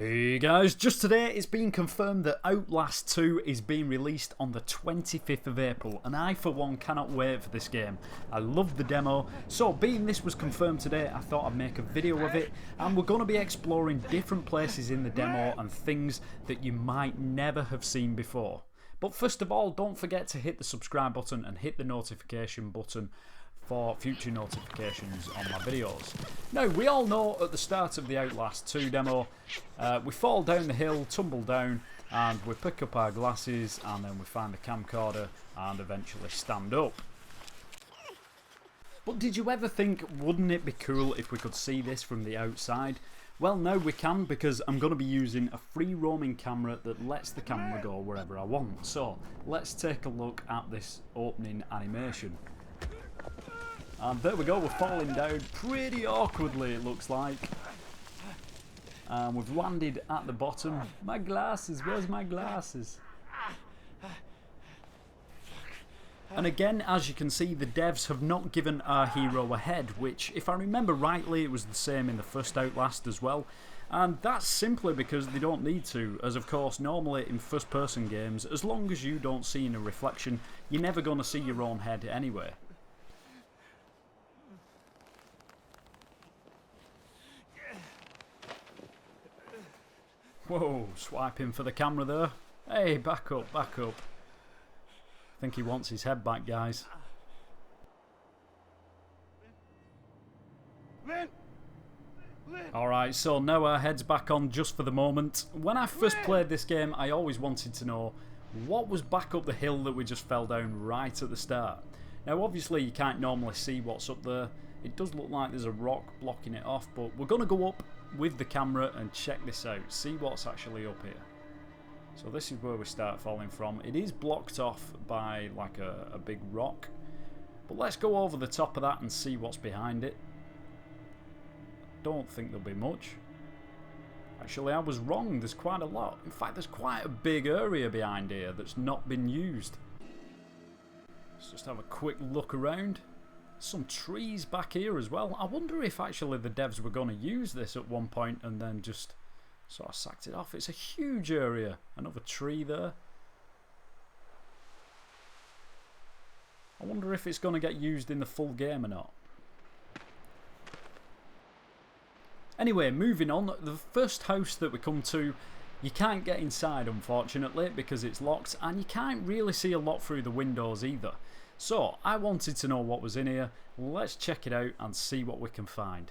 Hey guys, just today it's been confirmed that Outlast 2 is being released on the 25th of April, and I for one cannot wait for this game. I love the demo, so being this was confirmed today, I thought I'd make a video of it, and we're going to be exploring different places in the demo and things that you might never have seen before. But first of all, don't forget to hit the subscribe button and hit the notification button for future notifications on my videos. Now, we all know at the start of the Outlast 2 demo, we fall down the hill, tumble down, and we pick up our glasses, and then we find the camcorder and eventually stand up. But did you ever think, wouldn't it be cool if we could see this from the outside? Well, now we can, because I'm going to be using a free roaming camera that lets the camera go wherever I want. So let's take a look at this opening animation. And there we go, we're falling down pretty awkwardly, it looks like. And we've landed at the bottom. My glasses, where's my glasses? And again, as you can see, the devs have not given our hero a head, which, if I remember rightly, it was the same in the first Outlast as well. And that's simply because they don't need to, as of course normally in first person games, as long as you don't see in a reflection, you're never going to see your own head anyway. Whoa, swiping for the camera there. Hey, back up, back up. I think he wants his head back, guys. Alright, so now our head's back on just for the moment. When I first played this game, I always wanted to know what was back up the hill that we just fell down right at the start. Now, obviously, you can't normally see what's up there. It does look like there's a rock blocking it off, but we're going to go up with the camera and check this out, see what's actually up here. So this is where we start falling from. It is blocked off by like a big rock, but let's go over the top of that and see what's behind it. Don't think there'll be much. Actually, I was wrong, there's quite a lot. In fact, there's quite a big area behind here that's not been used. Let's just have a quick look around. Some trees back here as well. I wonder if actually the devs were going to use this at one point and then just sort of sacked it off. It's a huge area. Another tree there. I wonder if it's going to get used in the full game or not. Anyway, moving on. The first house that we come to, you can't get inside unfortunately because it's locked, and you can't really see a lot through the windows either. So, I wanted to know what was in here. Let's check it out and see what we can find.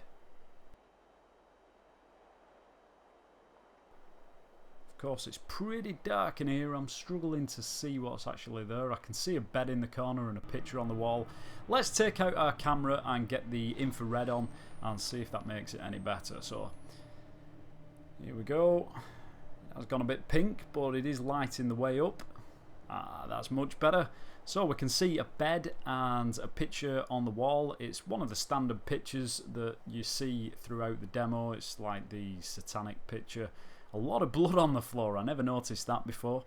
Of course, it's pretty dark in here. I'm struggling to see what's actually there. I can see a bed in the corner and a picture on the wall. Let's take out our camera and get the infrared on and see if that makes it any better. So, here we go. It has gone a bit pink, but it is lighting the way up. Ah, that's much better. So we can see a bed and a picture on the wall. It's one of the standard pictures that you see throughout the demo. It's like the satanic picture. A lot of blood on the floor. I never noticed that before.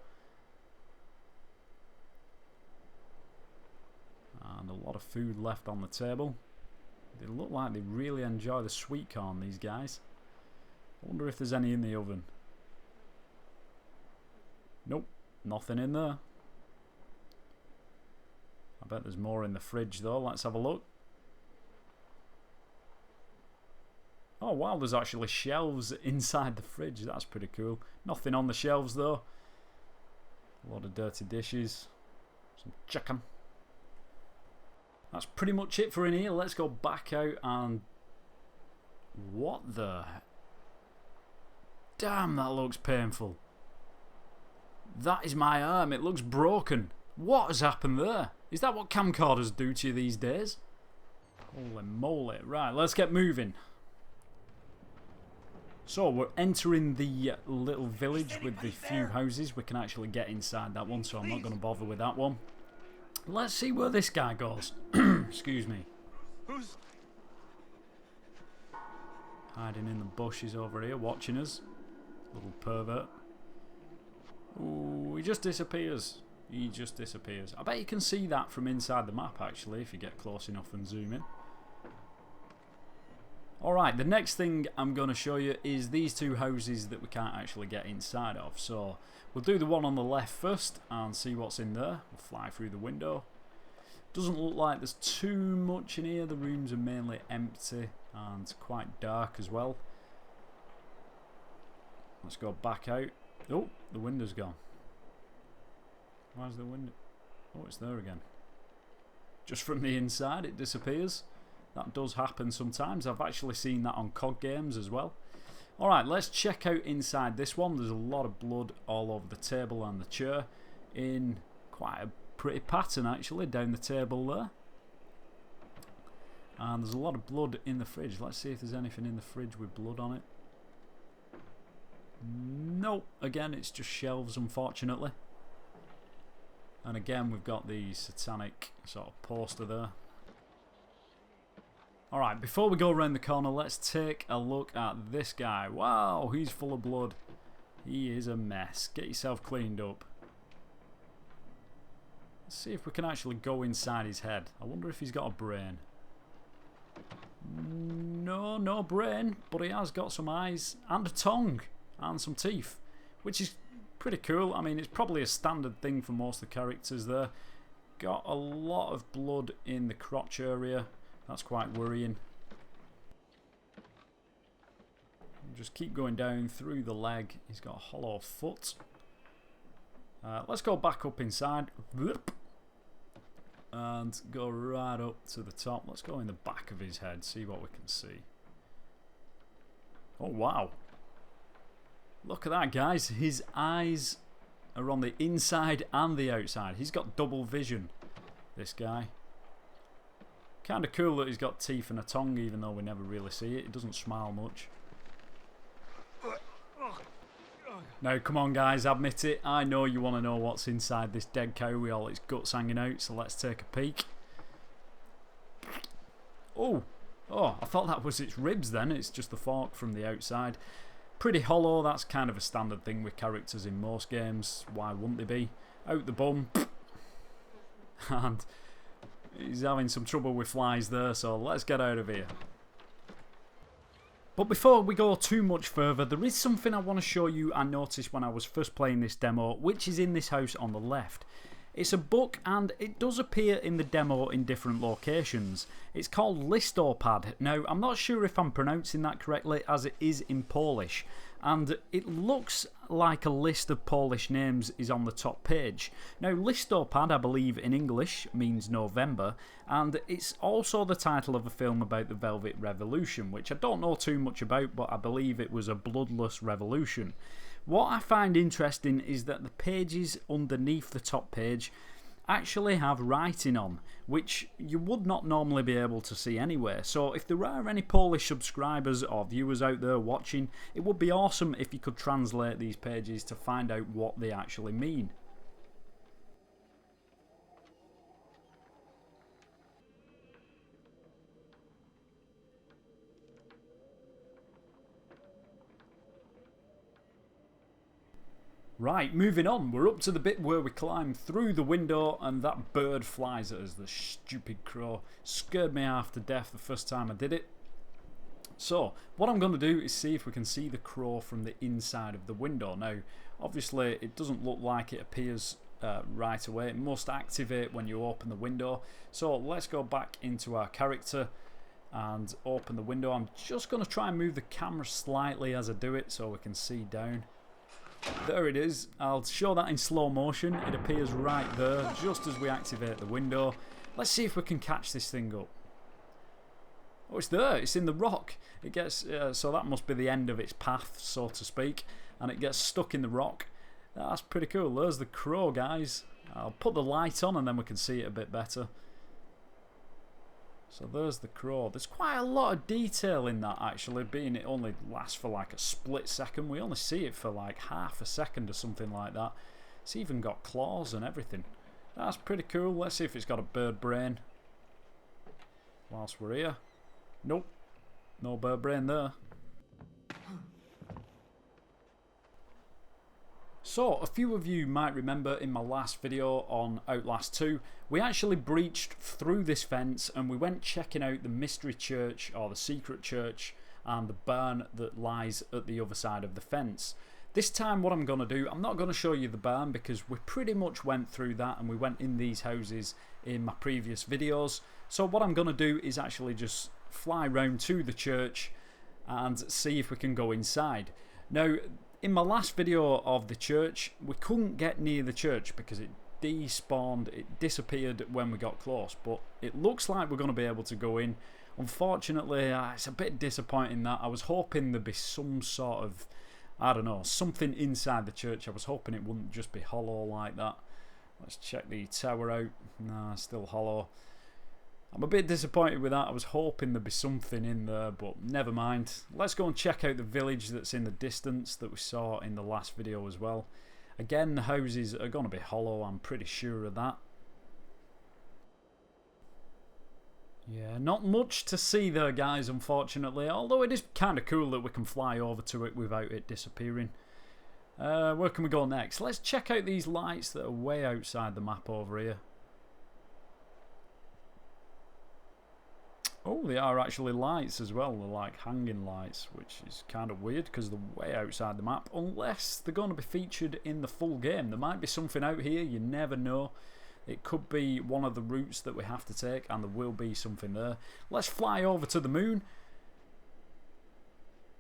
And a lot of food left on the table. They look like they really enjoy the sweet corn, these guys. I wonder if there's any in the oven. Nope, nothing in there. I bet there's more in the fridge though. Let's have a look. Oh wow, there's actually shelves inside the fridge. That's pretty cool. Nothing on the shelves though. A lot of dirty dishes. Some chicken. That's pretty much it for in here. Let's go back out and... What the... Damn, that looks painful. That is my arm. It looks broken. What has happened there? Is that what camcorders do to you these days? Holy moly. Right, let's get moving. So, we're entering the little village with the few houses. We can actually get inside that one, so I'm not going to bother with that one. Let's see where this guy goes. Excuse me. Hiding in the bushes over here, watching us. Little pervert. Ooh, he just disappears. He just disappears. I bet you can see that from inside the map actually if you get close enough and zoom in. Alright, the next thing I'm going to show you is these two houses that we can't actually get inside of. So we'll do the one on the left first and see what's in there. We'll fly through the window. Doesn't look like there's too much in here. The rooms are mainly empty and quite dark as well. Let's go back out. Oh, the window's gone. Where's the window? Oh, it's there again. Just from the inside it disappears. That does happen sometimes. I've actually seen that on COD games as well. Alright, let's check out inside this one. There's a lot of blood all over the table and the chair. In quite a pretty pattern actually down the table there. And there's a lot of blood in the fridge. Let's see if there's anything in the fridge with blood on it. Nope. Again, it's just shelves unfortunately. And again, we've got the satanic sort of poster there. Alright, before we go around the corner, let's take a look at this guy. Wow, he's full of blood. He is a mess. Get yourself cleaned up. Let's see if we can actually go inside his head. I wonder if he's got a brain. No, no brain, but he has got some eyes and a tongue and some teeth, which is pretty cool. I mean, it's probably a standard thing for most of the characters there. Got a lot of blood in the crotch area. That's quite worrying. Just keep going down through the leg. He's got a hollow foot. Let's go back up inside. And go right up to the top. Let's go in the back of his head. See what we can see. Oh, wow. Look at that, guys. His eyes are on the inside and the outside. He's got double vision, this guy. Kind of cool that he's got teeth and a tongue, even though we never really see it. He doesn't smile much. Now, come on, guys, admit it. I know you want to know what's inside this dead cow with all its guts hanging out, so let's take a peek. Oh, I thought that was its ribs then. It's just the fork from the outside. Pretty hollow. That's kind of a standard thing with characters in most games. Why wouldn't they be? Out the bum. And he's having some trouble with flies there, so let's get out of here. But before we go too much further, there is something I want to show you I noticed when I was first playing this demo, which is in this house on the left. It's a book and it does appear in the demo in different locations. It's called Listopad. Now, I'm not sure if I'm pronouncing that correctly as it is in Polish. And it looks like a list of Polish names is on the top page. Now, Listopad, I believe in English, means November, and it's also the title of a film about the Velvet Revolution, which I don't know too much about, but I believe it was a bloodless revolution. What I find interesting is that the pages underneath the top page actually have writing on, which you would not normally be able to see anywhere. So if there are any Polish subscribers or viewers out there watching, it would be awesome if you could translate these pages to find out what they actually mean. Right, moving on, we're up to the bit where we climb through the window and that bird flies at us, the stupid crow. Scared me half to death the first time I did it. So, what I'm going to do is see if we can see the crow from the inside of the window. Now, obviously it doesn't look like it appears right away. It must activate when you open the window. So, let's go back into our character and open the window. I'm just going to try and move the camera slightly as I do it so we can see down. There it is. I'll show that in slow motion. It appears right there just as we activate the window. Let's see if we can catch this thing up. Oh, it's there. It's in the rock. It gets so that must be the end of its path, so to speak, and it gets stuck in the rock. That's pretty cool. There's the crow, guys. I'll put the light on and then we can see it a bit better. So there's the crow. There's quite a lot of detail in that actually, being it only lasts for like a split second. We only see it for like half a second or something like that. It's even got claws and everything. That's pretty cool. Let's see if it's got a bird brain whilst we're here. Nope, no bird brain there. So, a few of you might remember in my last video on Outlast 2, we actually breached through this fence and we went checking out the mystery church, or the secret church, and the barn that lies at the other side of the fence. This time what I'm going to do, I'm not going to show you the barn because we pretty much went through that and we went in these houses in my previous videos. So what I'm going to do is actually just fly round to the church and see if we can go inside. Now, in my last video of the church, we couldn't get near the church because it despawned, it disappeared when we got close, but it looks like we're going to be able to go in. Unfortunately, it's a bit disappointing that I was hoping there'd be some sort of, I don't know, something inside the church. I was hoping it wouldn't just be hollow like that. Let's check the tower out. Nah, still hollow. I'm a bit disappointed with that. I was hoping there'd be something in there, but never mind. Let's go and check out the village that's in the distance that we saw in the last video as well. Again, the houses are going to be hollow, I'm pretty sure of that. Yeah, not much to see there, guys, unfortunately. Although it is kind of cool that we can fly over to it without it disappearing. Where can we go next? Let's check out these lights that are way outside the map over here. Oh, they are actually lights as well. They're like hanging lights, which is kind of weird because they're way outside the map. Unless they're going to be featured in the full game. There might be something out here, you never know. It could be one of the routes that we have to take, and there will be something there. Let's fly over to the moon.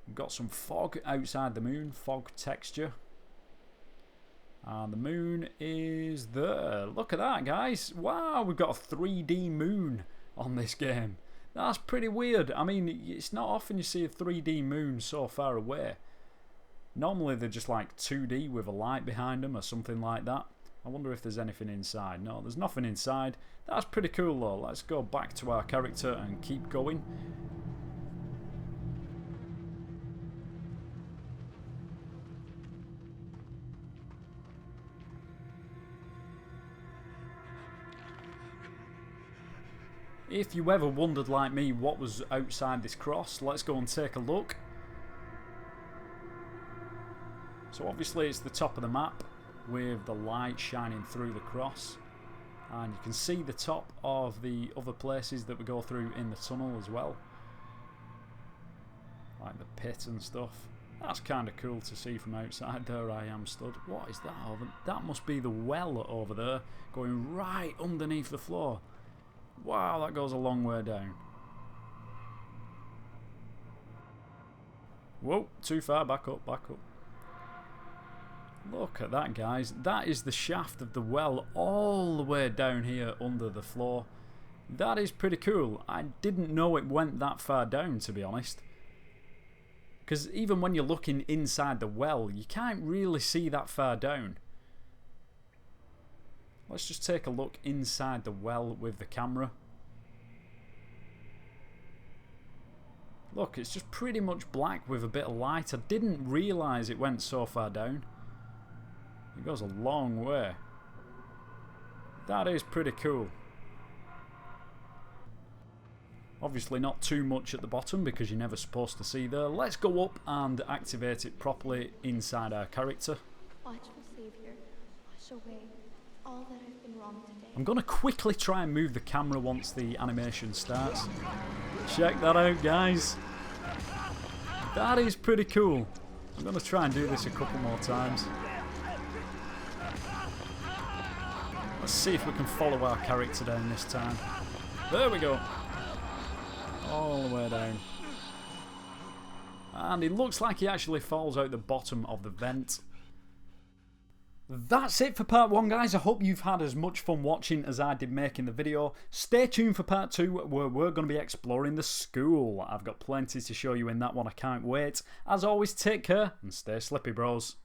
We've got some fog outside the moon, fog texture. And the moon is there. Look at that, guys. Wow, we've got a 3D moon on this game. That's pretty weird. I mean, it's not often you see a 3D moon so far away. Normally they're just like 2D with a light behind them or something like that. I wonder if there's anything inside. No, there's nothing inside. That's pretty cool though. Let's go back to our character and keep going. If you ever wondered like me what was outside this cross, let's go and take a look. So obviously it's the top of the map with the light shining through the cross, and you can see the top of the other places that we go through in the tunnel as well, like the pit and stuff. That's kind of cool to see from outside. There I am stood. What is that over? That must be the well over there going right underneath the floor. Wow, that goes a long way down. Whoa, too far. Back up, back up. Look at that, guys. That is the shaft of the well all the way down here under the floor. That is pretty cool. I didn't know it went that far down, to be honest. Because even when you're looking inside the well, you can't really see that far down. Let's just take a look inside the well with the camera. Look, it's just pretty much black with a bit of light. I didn't realise it went so far down. It goes a long way. That is pretty cool. Obviously not too much at the bottom because you're never supposed to see there. Let's go up and activate it properly inside our character. Watchful Savior, wash away all that I've been wrong today. I'm going to quickly try and move the camera once the animation starts. Check that out, guys. That is pretty cool. I'm going to try and do this a couple more times. Let's see if we can follow our character down this time. There we go. All the way down. And it looks like he actually falls out the bottom of the vent. That's it for part 1, guys. I hope you've had as much fun watching as I did making the video. Stay tuned for part 2 where we're going to be exploring the school. I've got plenty to show you in that one. I can't wait. As always, take care and stay slippy, bros.